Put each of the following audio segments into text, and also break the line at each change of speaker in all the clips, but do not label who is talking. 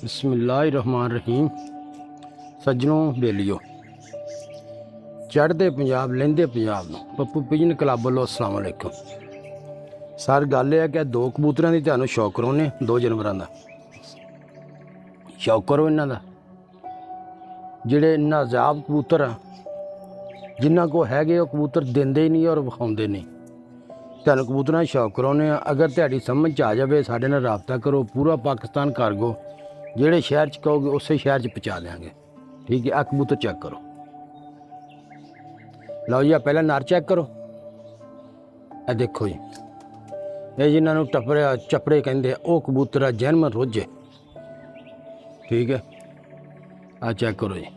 बिस्मिल्लाहिर्रहमानिर्रहीम। सज्जनों बेलियो, चढ़ते पंजाब लहिंदे पंजाब नूं पप्पू पिजन क्लब वालों अस्सलाम वालेकुम। सर गल है कि दो कबूतरों की तुहानूं शौक कराउने, दो जानवरों का शौक करो। इन्हां दा जिहड़े नाजाब कबूतर आ जिन्हां को हैगे वो कबूतर देंदे ही नहीं और विखाउंदे नहीं। तुहानूं कबूतरां दा शौक कराउने आ। अगर तुहाडी समझ च आ जाए साडे नाल राबता करो। पूरा पाकिस्तान कार्गो ਜਿਹੜੇ शहर च कहोगे उस शहर च पहुँचा देंगे। ठीक है, आ कबूतर चेक करो। लो जी, पहला नर चेक करो। ए देखो जी, ये जिन्होंने टपड़े चपड़े कहते वो कबूतर आ जैनमन रोजे। ठीक है, आ चेक करो जी।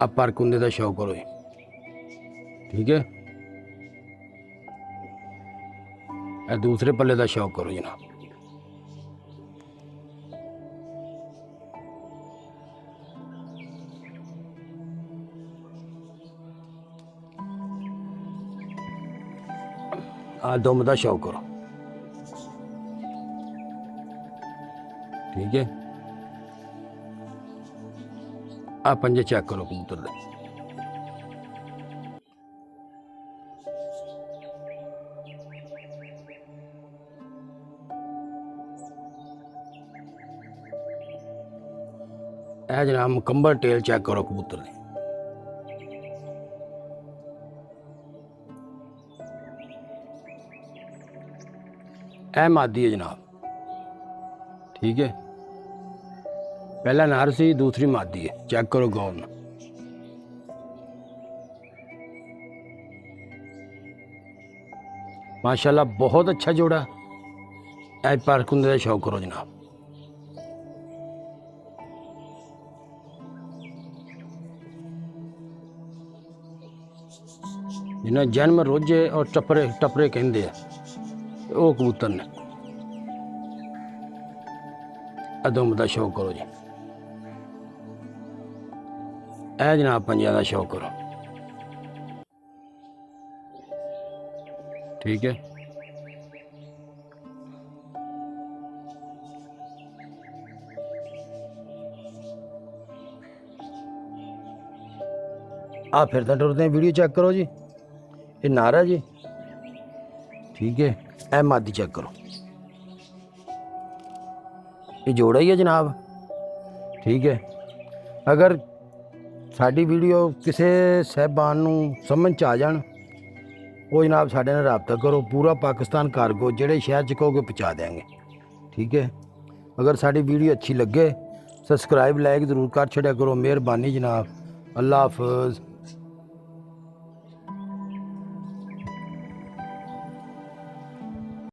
आ पर कुंदे का शौक करो जी। ठीक है, दूसरे पल्ले का शौक करो जनाब। आ दुम का शौक करो। ठीक है, आ पंजे चेक करो कबूतर दे। ए जनाब मुकम्मल टेल चेक करो कबूतर दी। ए मादी है जनाब। ठीक है, पहला नर सी, दूसरी मादी है। चेक करो गौर नाल। माशाल्लाह बहुत अच्छा जोड़ा। ए पर कुंदे का शौक करो जनाब। जिन्हें जन्म रोजे और टपरे टपरे कहते हैं वो कबूतर ने। अदम का शौक करो जी। ए जनाब पंजा का शौक करो। ठीक है, आ फिर तो टुरते हैं। वीडियो चेक करो जी। ये नारा जी। ठीक है, ए मादी चेक करो। ये जोड़ा ही है जनाब। ठीक है, अगर साडी वीडियो किसी साहबान नूं समझ च आ जाण वो जनाब साडे नाल राबता करो। पूरा पाकिस्तान कार्गो जिहड़े शहर च कहोगे पहुँचा देंगे। ठीक है, अगर साडी वीडियो अच्छी लगे सब्सक्राइब लाइक ज़रूर कर छड़िया करो। मेहरबानी जनाब। अल्लाह हाफिज़।